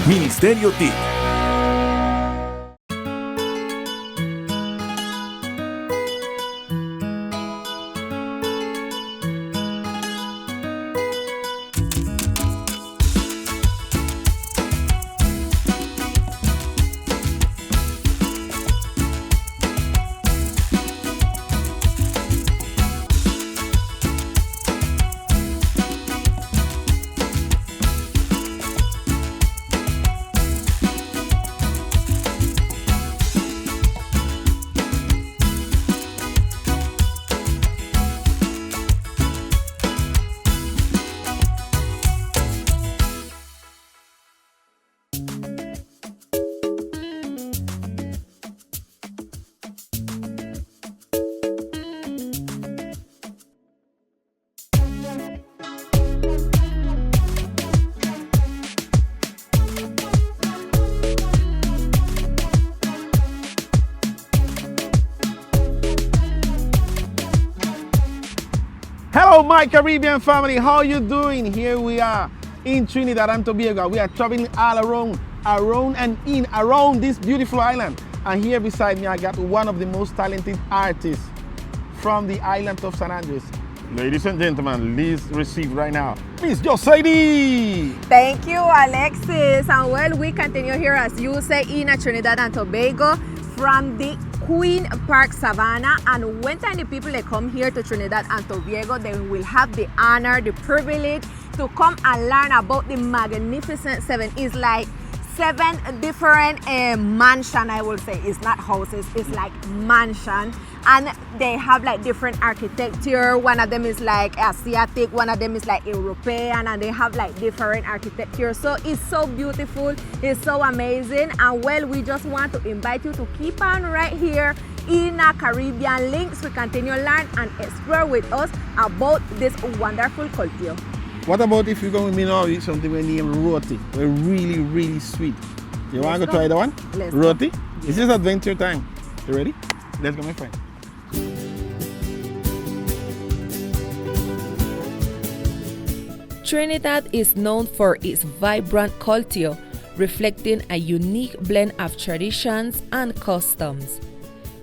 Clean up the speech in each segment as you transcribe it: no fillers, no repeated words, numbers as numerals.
Ministerio TIC. Hello, my Caribbean family. How you doing? Here we are in Trinidad and Tobago. We are traveling all around this beautiful island. And here beside me, I got one of the most talented artists from the island of San Andres. Ladies and gentlemen, please receive right now Miss Joseidi. Thank you, Alexis. And well, we continue here, as you say, in Trinidad and Tobago from the Queen Park Savannah. And when time the people they come here to Trinidad and Tobago, they will have the honor, the privilege to come and learn about the Magnificent Seven. It's like 7 different mansion, I will say. It's not houses, it's like mansion. And they have like different architecture. One of them is like Asiatic, one of them is like European, and they have like different architecture. So it's so beautiful, it's so amazing. And well, we just want to invite you to keep on right here in a Caribbean Links. We continue to learn and explore with us about this wonderful culture. What about if you're going to now eat something we name roti? They're really, really sweet. You want to go try that one? Let's roti? go. This is adventure time. You ready? Let's go, my friend. Trinidad is known for its vibrant culture, reflecting a unique blend of traditions and customs.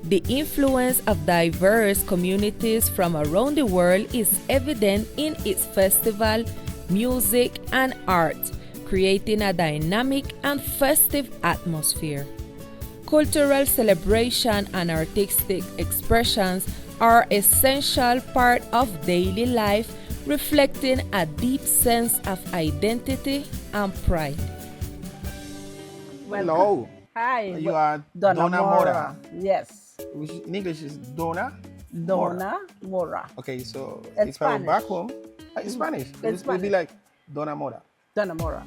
The influence of diverse communities from around the world is evident in its festival, music, and art, creating a dynamic and festive atmosphere. Cultural celebration and artistic expressions are an essential part of daily life, reflecting a deep sense of identity and pride. Hello. Hi. You are Donna Mora. Mora. Yes. Which in English is Donna. Donna Mora. Okay, so It's if I were Spanish. back home, it's Spanish. It's It would be Spanish. like Donna Mora. Donna Mora.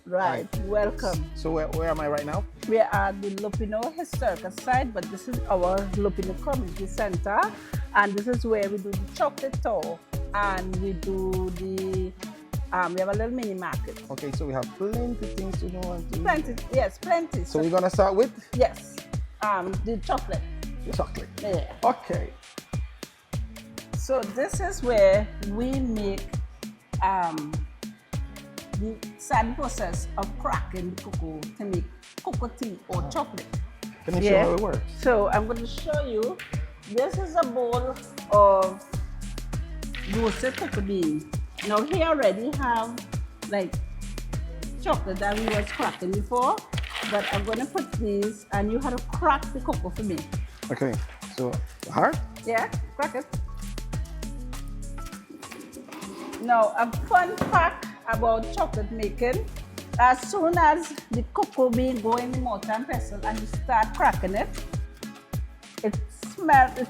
Right. Welcome. So where am I right now? We are at the Lupino Historical Site, but this is our Lupino Community Center. And this is where we do the chocolate tour. And we do the, we have a little mini market. Okay, so we have plenty things to do and to Plenty, yes, plenty. So we're gonna start with Yes, the chocolate. chocolate. Yeah. Okay. So this is where we make the sad process of cracking the cocoa to make cocoa tea or chocolate. Can you show how it works? So I'm going to show you. This is a bowl of roasted cocoa beans. Now here already have like chocolate that we was cracking before, but I'm going to put these and you have to crack the cocoa for me. Okay. So hard? Yeah, crack it. Now, a fun fact about chocolate making, as soon as the cocoa bean go in the mortar and pestle and you start cracking it, it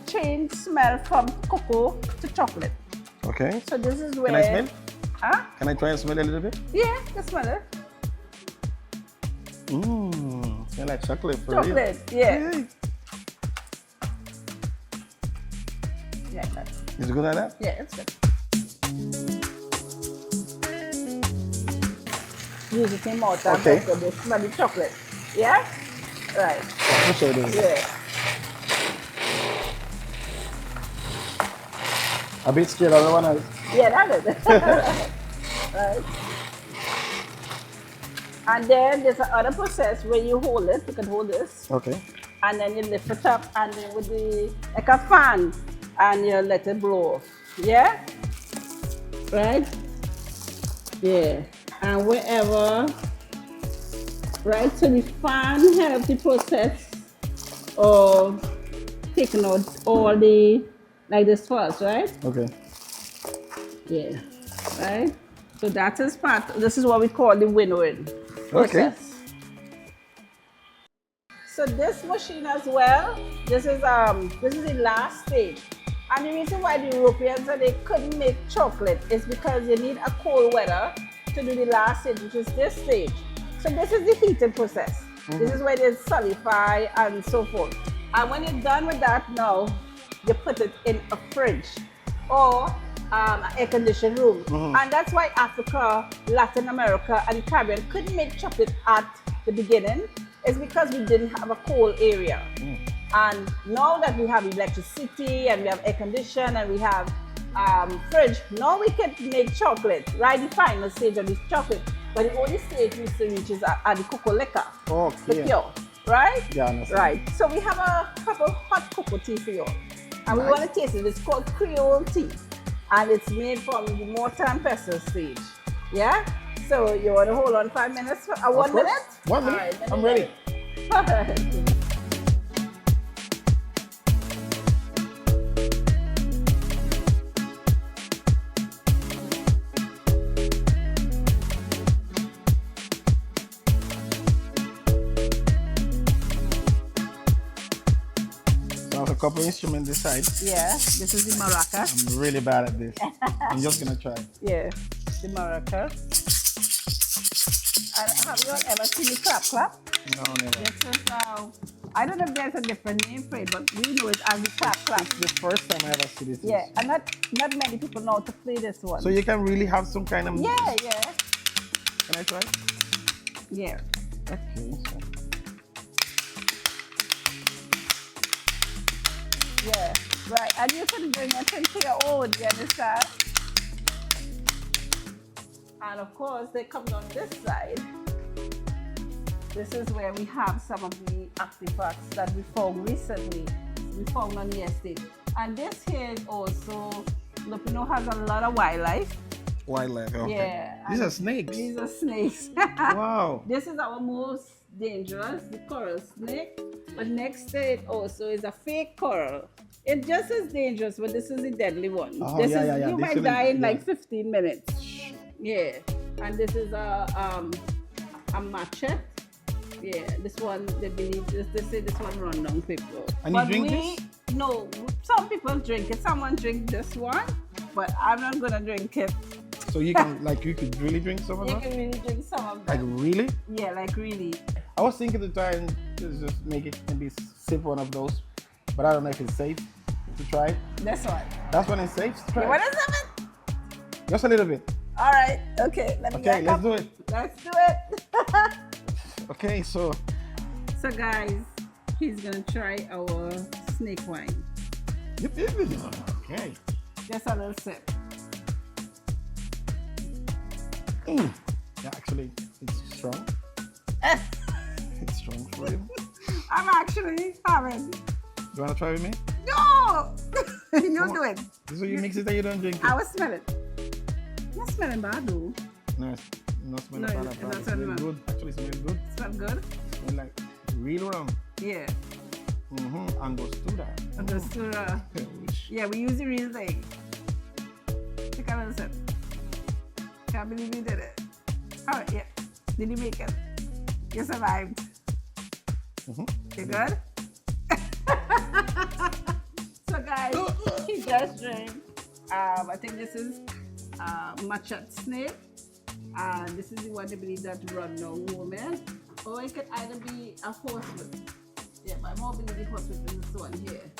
change smell from cocoa to chocolate. Okay. So this is where... Can I smell? Huh? Can I try and smell a little bit? Yeah, you smell it. Mmm, smell like chocolate for real. Chocolate, yeah. Yay. Yeah, that's, Is it good like that? yeah, it's good. Use it in mortar and Okay. pestle, they smell the chocolate. Yeah? Right. I'll show you this. Yeah. A bit scared of the one else. Yeah, that is. Right. And then there's another process where you hold it. You can hold this. Okay. And then you lift it up and then with the like a fan and you let it blow off. Yeah? Right? Yeah. And wherever, right? So the fan helps the process of taking out all the like this first, right? Okay. Yeah. Right? So that is part, this is what we call the win-win process. So this machine as well, this is the last stage. And the reason why the Europeans said they couldn't make chocolate is because you need a cold weather to do the last stage, which is this stage. So this is the heating process. This is where they solidify and so forth. And when you're done with that now, you put it in a fridge or an air-conditioned room. And that's why Africa, Latin America, and the Caribbean couldn't make chocolate at the beginning. It's because we didn't have a cold area. And now that we have electricity and we have air condition and we have fridge, now we can make chocolate, right? The final stage of this chocolate. But the only stage we still reach is at the cocoa liquor, the cure, right? Yeah, I understand. Right. So we have a cup of hot cocoa tea for you. And we want to taste it. It's called Creole tea. And it's made from the mortar and pestle stage. Yeah? So you want to hold on 5 minutes for 1 minute? 1 minute. Right, I'm ready. All right. So I have a couple instruments this side. Yeah, this is the maraca. I'm really bad at this. I'm just gonna try. Yeah, the maraca. And have you ever seen the clap clap? No, never. This is, I don't know if there's a different name for it, but we know it as the clap clap. It's the first time I ever see this. Yeah, and not many people know how to play this one. So you can really have some kind of. Yeah. Can I try? Yeah. Okay. So. Yeah, right. And you can bring it into your own, you understand? And of course, they come on this side. This is where we have some of the artifacts that we found recently. We found on the estate. And this here is also, Lupino has a lot of wildlife. Wildlife, okay. Yeah. These are snakes. These are snakes. Wow. This is our most dangerous, the coral snake. But next to it also is a fake coral. It's just as dangerous, but this is the deadly one. Oh, this yeah, is, yeah, yeah. You This might is- die in yeah. like 15 minutes. Yeah. And this is a machete. Yeah, this one, they believe, they say this one run down people. And you but drink we, this? No, some people drink it. Someone drink this one, but I'm not gonna drink it. So you can, like, you could really drink some of You that? can really drink some of Like, them. really? Yeah, like really. I was thinking to try and just make it, maybe sip one of those, but I don't know if it's safe to try. This one. That's when it's safe to try. You want to sip it? Just a little bit. All right. Okay. Let me Okay, back let's up. do it. Let's do it. Okay, so So guys, he's gonna try our snake wine. okay. Just a little sip. Yeah, actually, it's strong. It's strong for you. I'm actually having. You wanna try with me? No! You Come do on. it. This is what you mix it and you don't drink it. I was smelling. Not smelling bad though. No, it's not smelling No, bad it's at all. not It smelling smells bad. good. Actually, it smells good. Smell good? Smell like real rum. Yeah. Angostura. Angostura. Yeah, we use the real thing. Take a little sip. Can't believe you did it. Alright, yeah. Did you make it? You survived. You good? So guys, he just drank. I think this is machete snake. This is the one they believe that run now woman. Or it could either be a horseman. Yeah, but I more believe the horseman is this one here.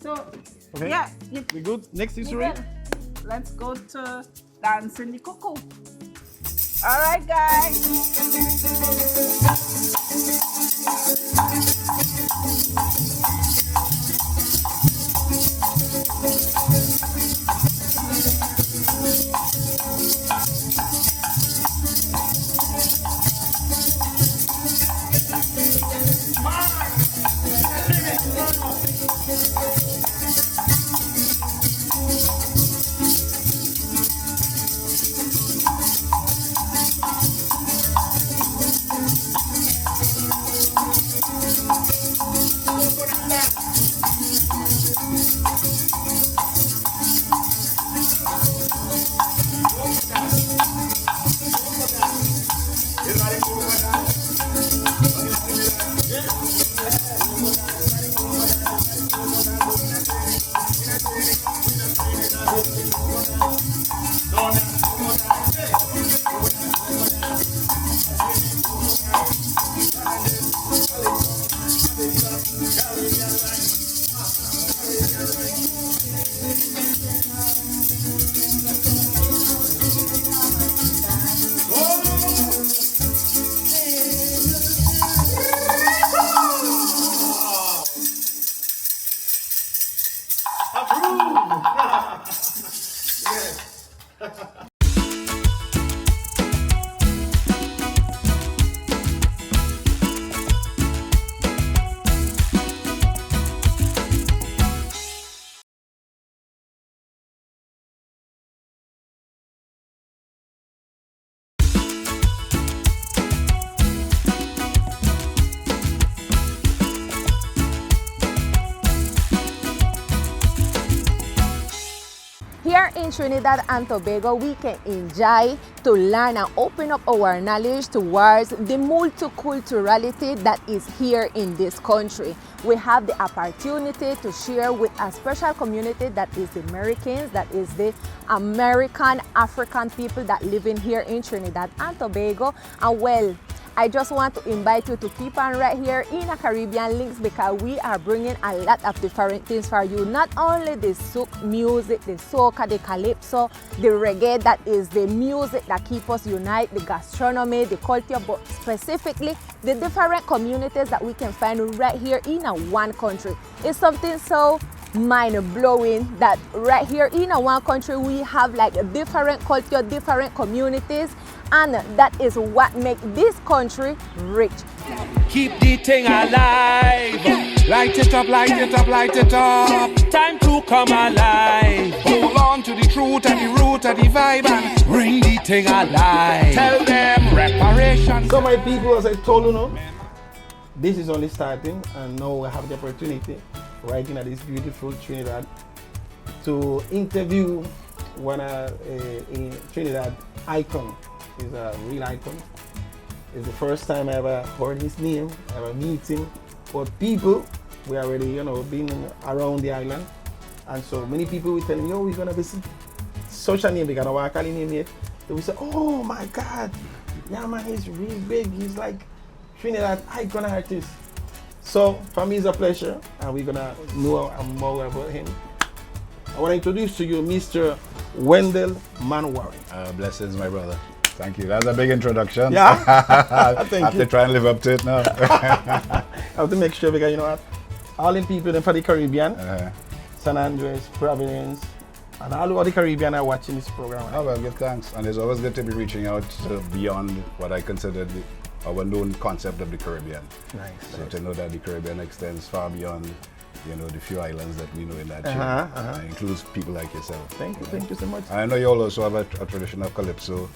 So Okay. yeah, We good? Next you history? good. Let's go to dance in the cocoa. All right, guys. Here in Trinidad and Tobago, we can enjoy to learn and open up our knowledge towards the multiculturality that is here in this country. We have the opportunity to share with a special community that is the Americans, that is the American African people that live in here in Trinidad and Tobago. And well, I just want to invite you to keep on right here in a Caribbean Links, because we are bringing a lot of different things for you. Not only the souk music, the soca, the calypso, the reggae, that is the music that keeps us united, the gastronomy, the culture, but specifically the different communities that we can find right here in one country. It's something so mind-blowing that right here in one country we have like a different culture, different communities, and that is what makes this country rich. Keep the thing alive. Light it up, light it up, light it up. Time to come alive. Hold on to the truth and the root of the vibe and bring the thing alive. Tell them reparation. So my people, as I told you, no, this is only starting, and now we have the opportunity right in this beautiful Trinidad to interview one in Trinidad icon. He's a real icon. It's the first time I ever heard his name, ever meet him. But people, we already, been around the island, and so many people will tell me, yo, we're gonna visit such a name, because I don't call him name yet. They will say, oh my God, yeah man, he's really big. He's like Trinidad icon artist. So for me, it's a pleasure, and we're gonna know more about him. I want to introduce to you Mr. Wendell Manwaring. Blessings, my brother. Thank you. That's a big introduction. Yeah. I Thank have you. to try and live up to it now. I have to make sure, because you know what? All the people in for the Caribbean, San Andres, Providence, and all over the Caribbean are watching this program. Oh, well, give thanks. And it's always good to be reaching out to beyond what I consider our known concept of the Caribbean. Nice. So to know that the Caribbean extends far beyond, the few islands that we know in that chain. It includes people like yourself. Thank you so much. I know you all also have a tradition of calypso.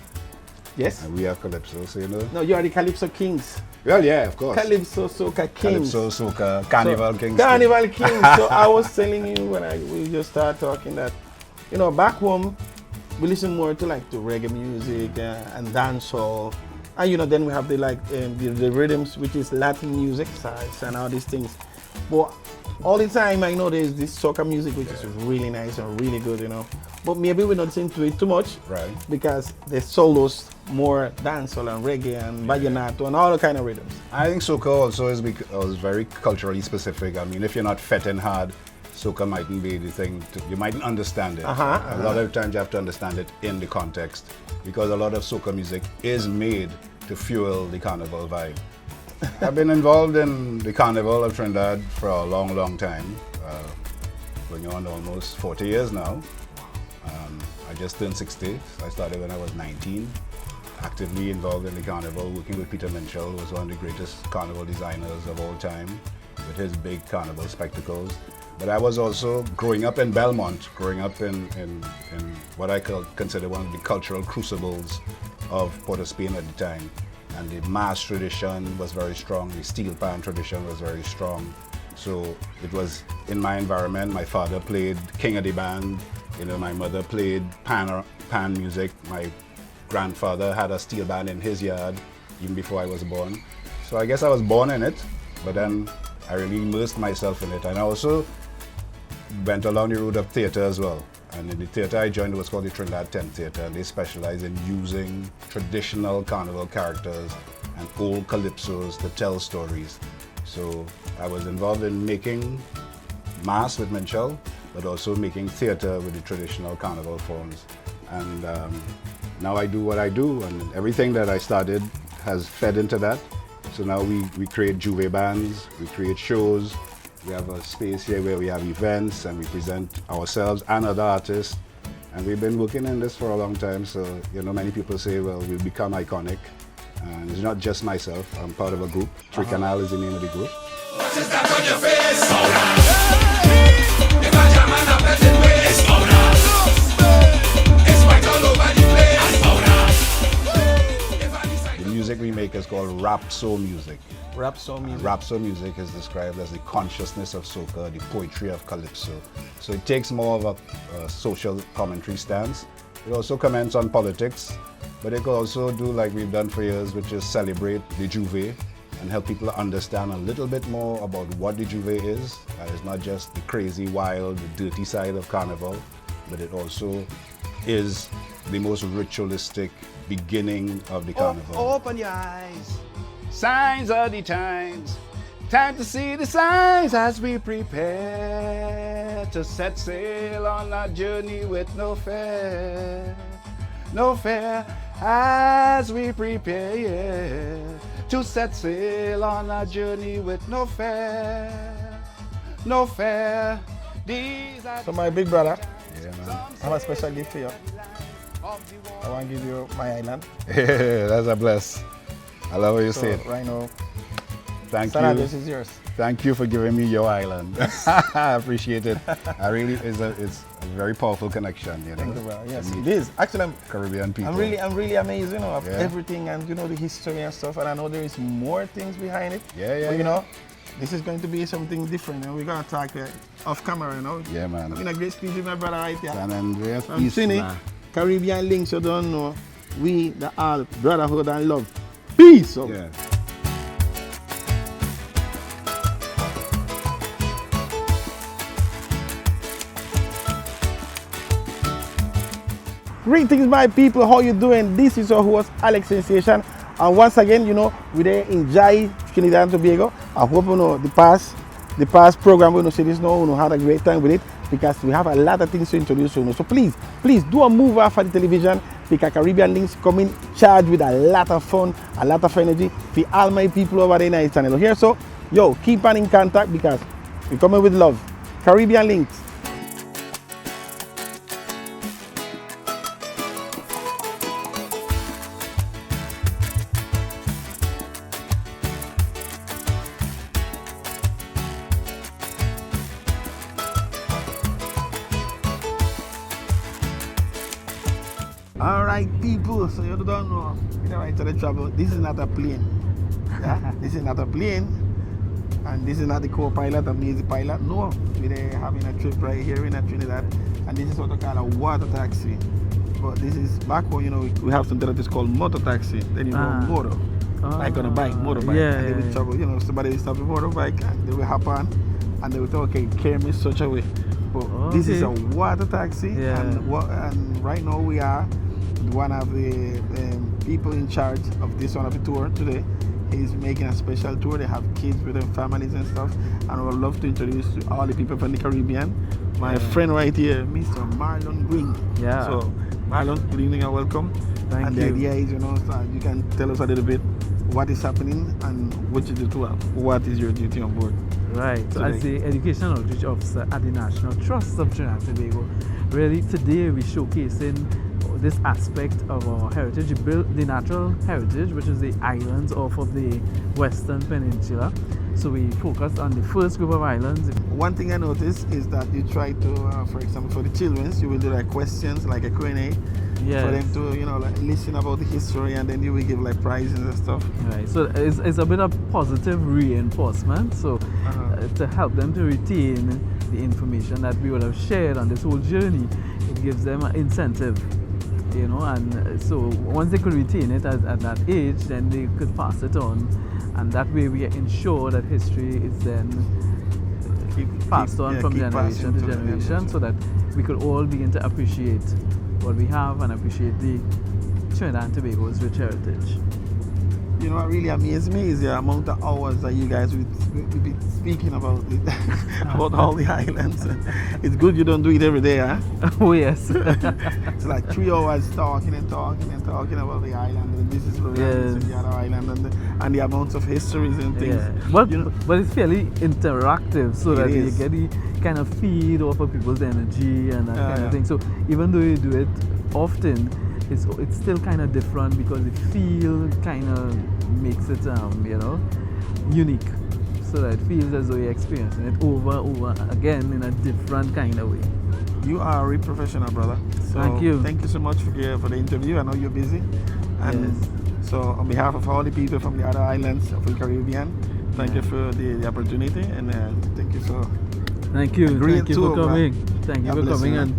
Yes. And we have calypso, so No, you are the Calypso Kings. Well, yeah, of course. Calypso, soca kings. Calypso, soca, carnival kings. Carnival kings. So I was telling you when we just started talking that, back home, we listen more to like the reggae music and dancehall. And then we have the the rhythms, which is Latin music, salsa and all these things. But all the time I know there's this soca music, which is really nice and really good, But maybe we're not listening to it too much, Right. Because they solos more dancehall and reggae and vallenato and all the kind of rhythms. I think soca also is very culturally specific. I mean, if you're not fetting hard, soca mightn't be the thing. You mightn't understand it. A lot of times you have to understand it in the context, because a lot of soca music is made to fuel the carnival vibe. I've been involved in the Carnival of Trinidad for a long, long time. Going on almost 40 years now. I just turned 60. I started when I was 19. Actively involved in the Carnival, working with Peter Minshall, who was one of the greatest carnival designers of all time, with his big carnival spectacles. But I was also growing up in Belmont, growing up in what I consider one of the cultural crucibles of Port of Spain at the time. And the mass tradition was very strong, the steel pan tradition was very strong. So it was in my environment. My father played king of the band, my mother played pan music. My grandfather had a steel band in his yard even before I was born. So I guess I was born in it, but then I really immersed myself in it. And I also went along the route of theater as well. And in the theater I joined was called the Trinidad Tent Theater, and they specialize in using traditional carnival characters and old calypsos to tell stories. So I was involved in making mass with Minshall, but also making theater with the traditional carnival forms. And now I do what I do, and everything that I started has fed into that. So now we create juve bands, we create shows, We have a space here where we have events and we present ourselves and other artists. And we've been working in this for a long time, so many people say, well, we've become iconic. And it's not just myself, I'm part of a group. Tricanal is the name of the group. What is that on your face? If I jam and I bet it way, it's white all over the place. The music we make is called rap soul music. Rap soul music. Rap soul music is described as the consciousness of soca, the poetry of calypso. So it takes more of a social commentary stance. It also comments on politics, but it could also do like we've done for years, which is celebrate the Juve and help people understand a little bit more about what the Juve is. And it's not just the crazy, wild, the dirty side of Carnival, but it also is the most ritualistic beginning of the Carnival. Open your eyes. Signs of the times. Time to see the signs as we prepare to set sail on a journey with no fear. No fear as we prepare to set sail on a journey with no fear. No fear. These are so my big brother, Yeah, man. I have a special gift for you. I want to give you my island. That's a bless. I love what you So said. right now, Thank Sarah, you. this is yours. Thank you for giving me your island. I appreciate it. It's a very powerful connection, Thank you, brother. Yes, to it meet is. Actually, Caribbean people. I'm really amazed, of Yeah. everything and the history and stuff. And I know there is more things behind it. Yeah, But yeah. this is going to be something different. We're gonna talk off camera, Yeah, man. I'm in a great speech with my brother right here. San Andreas, From Trini, Isla. Caribbean Links, you don't know. We, the all brotherhood and love. Peace. Yeah. Greetings, my people. How you doing? This is your host, Alex Sensation. And once again, we there enjoy Trinidad and Tobago. I hope the past program, we see this now, we had a great time with it because we have a lot of things to introduce you. So please do a move off of the television because Caribbean Links come in charged with a lot of fun, a lot of energy for all my people over there in our channel. Here, so keep on in contact because we're coming with love. Caribbean Links. All right, people, so you don't know, right to the trouble. This is not a plane. Yeah? This is not a plane. And this is not the co-pilot, I'm the pilot. No, we're having a trip right here in Trinidad. And this is what we call a water taxi. But this is back home, we have something that is called motor taxi. Then motor. Like on a bike, motorbike. Yeah, and they will travel, somebody will stop a motorbike and they will hop on and they will say, okay, carry me such a way. But this is a water taxi. Yeah. And right now we are one of the people in charge of this one of the tour today. He's making a special tour. They have kids with their families and stuff. And I would love to introduce to all the people from the Caribbean. My friend right here, Mr. Marlon Green. Yeah. So Marlon, good evening and welcome. Thank and you. the idea is, so you can tell us a little bit what is happening and what you do to what is your duty on board. Right. So today. as the Education Outreach Officer at the National Trust of Trinidad and Tobago, really today we're showcasing this aspect of our heritage. We built the natural heritage, which is the islands off of the Western Peninsula. So we focus on the first group of islands. One thing I noticed is that you try to, for example, for the children, you will do like questions, like a Q&A, Yes. for them to, like listen about the history, and then you will give like prizes and stuff. Right. So it's a bit of positive reinforcement. So to help them to retain the information that we would have shared on this whole journey, it gives them an incentive. And so once they could retain it at that age, then they could pass it on, and that way we ensure that history is then passed on from keep generation passing to to generation, so that we could all begin to appreciate what we have and appreciate the Trinidad and Tobago's rich heritage. You know what really amazed me is the amount of hours that you guys will be speaking about it, about all the islands. It's good you don't do it every day, huh? Oh, yes. It's like 3 hours talking about the island, and this is and the other island, and the amounts of histories and things. Yeah. But it's fairly interactive, so that you get the kind of feed off of people's energy and that kind of thing. So even though you do it often, it's still kind of different because the feel kind of makes it unique, so that it feels as though you're experiencing it over again in a different kind of way. You are a real professional, brother. So thank you. Thank you so much for the interview. I know you're busy, and so on behalf of all the people from the other islands of the Caribbean, thank you for the opportunity, and thank you so. Thank you. Thank you for coming. Thank you for coming, and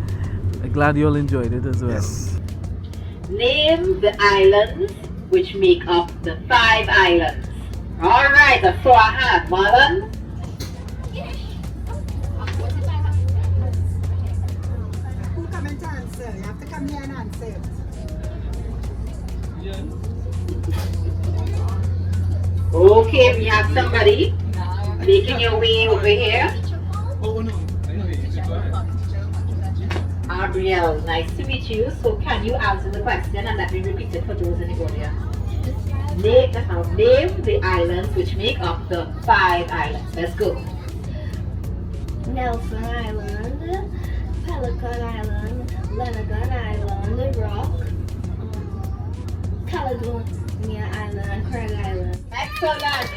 I'm glad you all enjoyed it as well. Yes. Name the islands which make up the 5 islands. All right, the 4 hand, Marlon. Who coming to answer? You have to come here and answer. Okay, we have somebody making your way over here. Gabrielle, nice to meet you. So can you answer the question and let me repeat it for those in the audience? Name the islands which make up the 5 islands. Let's go. Nelson Island, Pelican Island, Lenegan Island, Rock, Caledonia Island, and Craig Island. Excellent.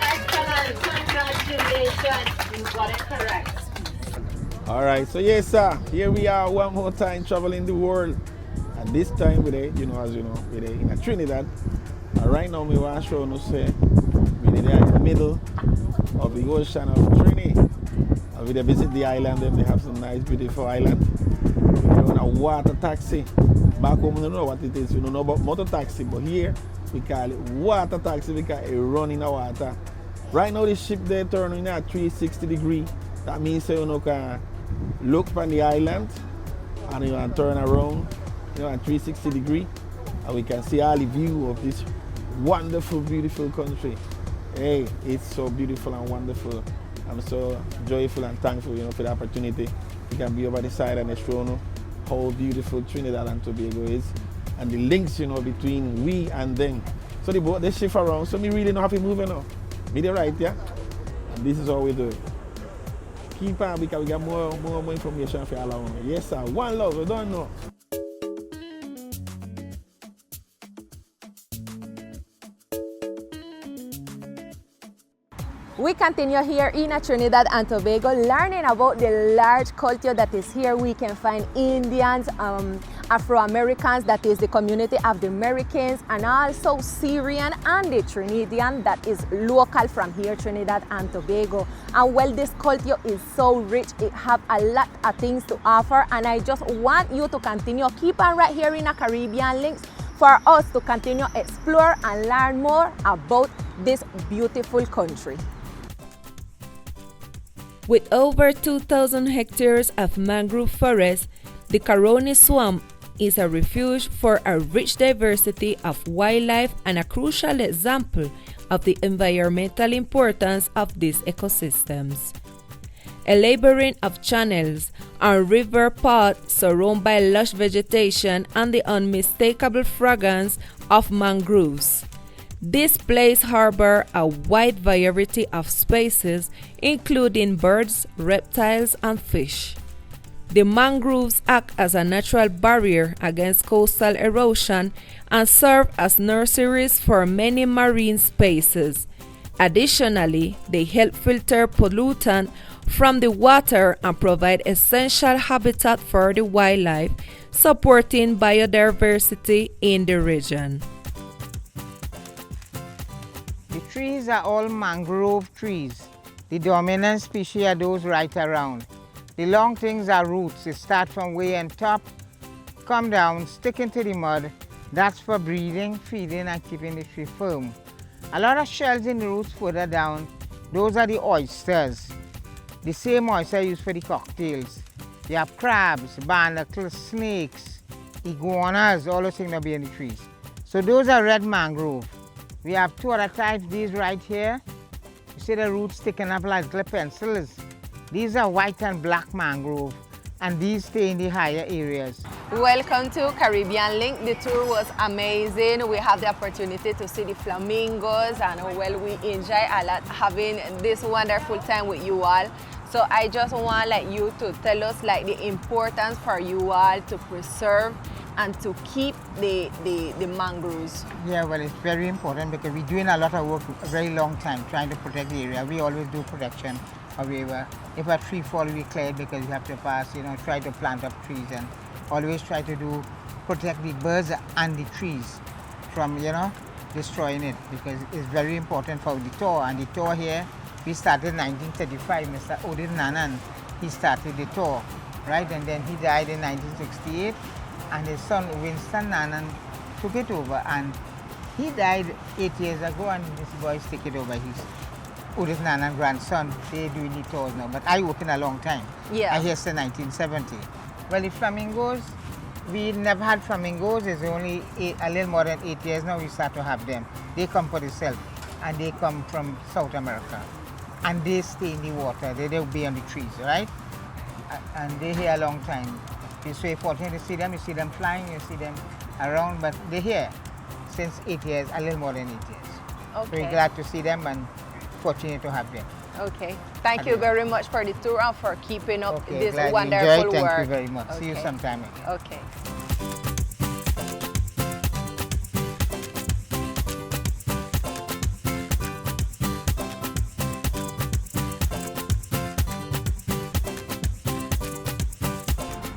Congratulations. You got it correct. All right, so yes, sir. Here we are one more time traveling the world, and this time we're in Trinidad. And right now, we want to show you say we're in the middle of the ocean of Trinidad. And we visit the island, and they have some nice, beautiful island. We're on a water taxi. Back home, we don't know what it is. We don't know about motor taxi, but here we call it water taxi because it runs in the water. Right now, the ship they're turning at 360 degrees. That means you can look from the island and you can turn around at 360 degrees, and we can see all the view of this wonderful, beautiful country. Hey, it's so beautiful and wonderful. I'm so joyful and thankful for the opportunity. We can be over the side and show how beautiful Trinidad and Tobago is, and the links between we and them. So the boat they shift around, so we really know how to move now. Me the right, yeah? And this is how we do it. Keep on because we got more information for all around. Yes, sir. One love, we don't know. We continue here in Trinidad and Tobago learning about the large culture that is here. We can find Indians, Afro-Americans, that is the community of the Americans, and also Syrian and the Trinidadian that is local from here, Trinidad and Tobago. And well, this culture is so rich, it have a lot of things to offer, and I just want you to continue. Keep on right here in a Caribbean Links for us to continue explore and learn more about this beautiful country. With over 2,000 hectares of mangrove forest, the Caroni Swamp is a refuge for a rich diversity of wildlife and a crucial example of the environmental importance of these ecosystems. A labyrinth of channels and river paths surrounded by lush vegetation and the unmistakable fragrance of mangroves. This place harbors a wide variety of species, including birds, reptiles, and fish. The mangroves act as a natural barrier against coastal erosion and serve as nurseries for many marine species. Additionally, they help filter pollutant from the water and provide essential habitat for the wildlife, supporting biodiversity in the region. The trees are all mangrove trees. The dominant species are those right around. The long things are roots. They start from way on top, come down, stick into the mud. That's for breathing, feeding, and keeping the tree firm. A lot of shells in the roots further down, those are the oysters. The same oyster used for the cocktails. You have crabs, barnacles, snakes, iguanas, all those things that be in the trees. So those are red mangrove. We have two other types, these right here. You see the roots sticking up like little pencils. These are white and black mangrove, and these stay in the higher areas. Welcome to Caribbean Link. The tour was amazing. We have the opportunity to see the flamingos, and well, we enjoy a lot having this wonderful time with you all. So I just want you to tell us the importance for you all to preserve and to keep the mangroves. Yeah, well, it's very important because we're doing a lot of work a very long time trying to protect the area. We always do protection. However, if a tree falls, we clear it because you have to pass, try to plant up trees and always try to protect the birds and the trees from, destroying it, because it's very important for the tour. And the tour here, we started in 1935. Mr. Odin Nanan, he started the tour, right? And then he died in 1968, and his son Winston Nanan took it over, and he died 8 years ago, and this boy took it over. He's Udit Nanan grandson. They doing the tours now, but I work in a long time. Yeah. I here since 1970. Well, the flamingos, we never had flamingos. It's only a little more than 8 years now we start to have them. They come for themselves, and they come from South America, and they stay in the water. They don't be on the trees, right? And they're here a long time. You're so fortunate to see them. You see them flying, you see them around, but they're here since 8 years, a little more than 8 years. Okay. So we're glad to see them and fortunate to have them. Okay. Thank you very much for the tour and for keeping up this glad wonderful you enjoyed. work. Thank you very much. See you Okay. sometime again. Okay.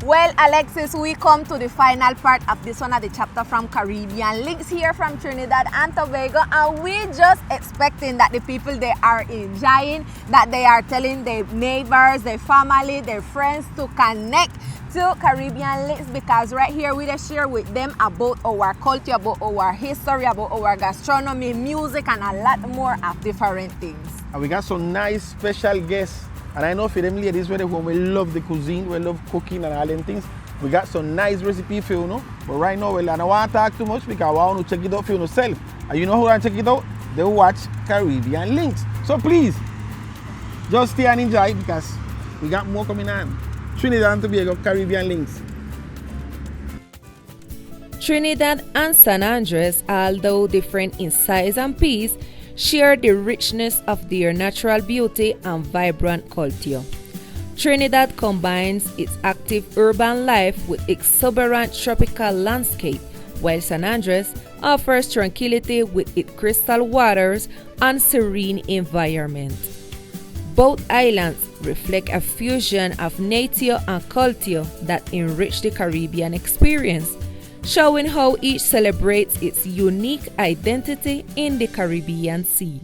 Well, Alexis, we come to the final part of this one of the chapter from Caribbean Links here from Trinidad and Tobago, and we just expecting that the people, they are enjoying, that they are telling their neighbors, their family, their friends to connect to Caribbean Links, because right here we just share with them about our culture, about our history, about our gastronomy, music, and a lot more of different things. And we got some nice special guests. And I know for them ladies when they home, we love the cuisine, we love cooking and all them things. We got some nice recipe for you, But right now, I don't want to talk too much because I want to check it out for yourself. And you know who want to check it out? They watch Caribbean Links. So please, just stay and enjoy because we got more coming on. Trinidad and Tobago, Caribbean Links. Trinidad and San Andres, although different in size and pace, share the richness of their natural beauty and vibrant culture. Trinidad combines its active urban life with exuberant tropical landscape, while San Andres offers tranquility with its crystal waters and serene environment. Both islands reflect a fusion of nature and culture that enrich the Caribbean experience, showing how each celebrates its unique identity in the Caribbean Sea.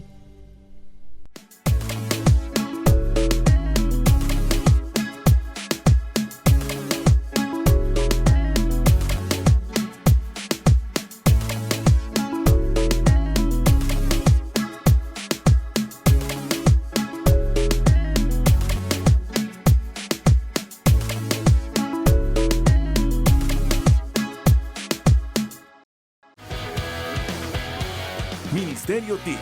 Ministerio TIC,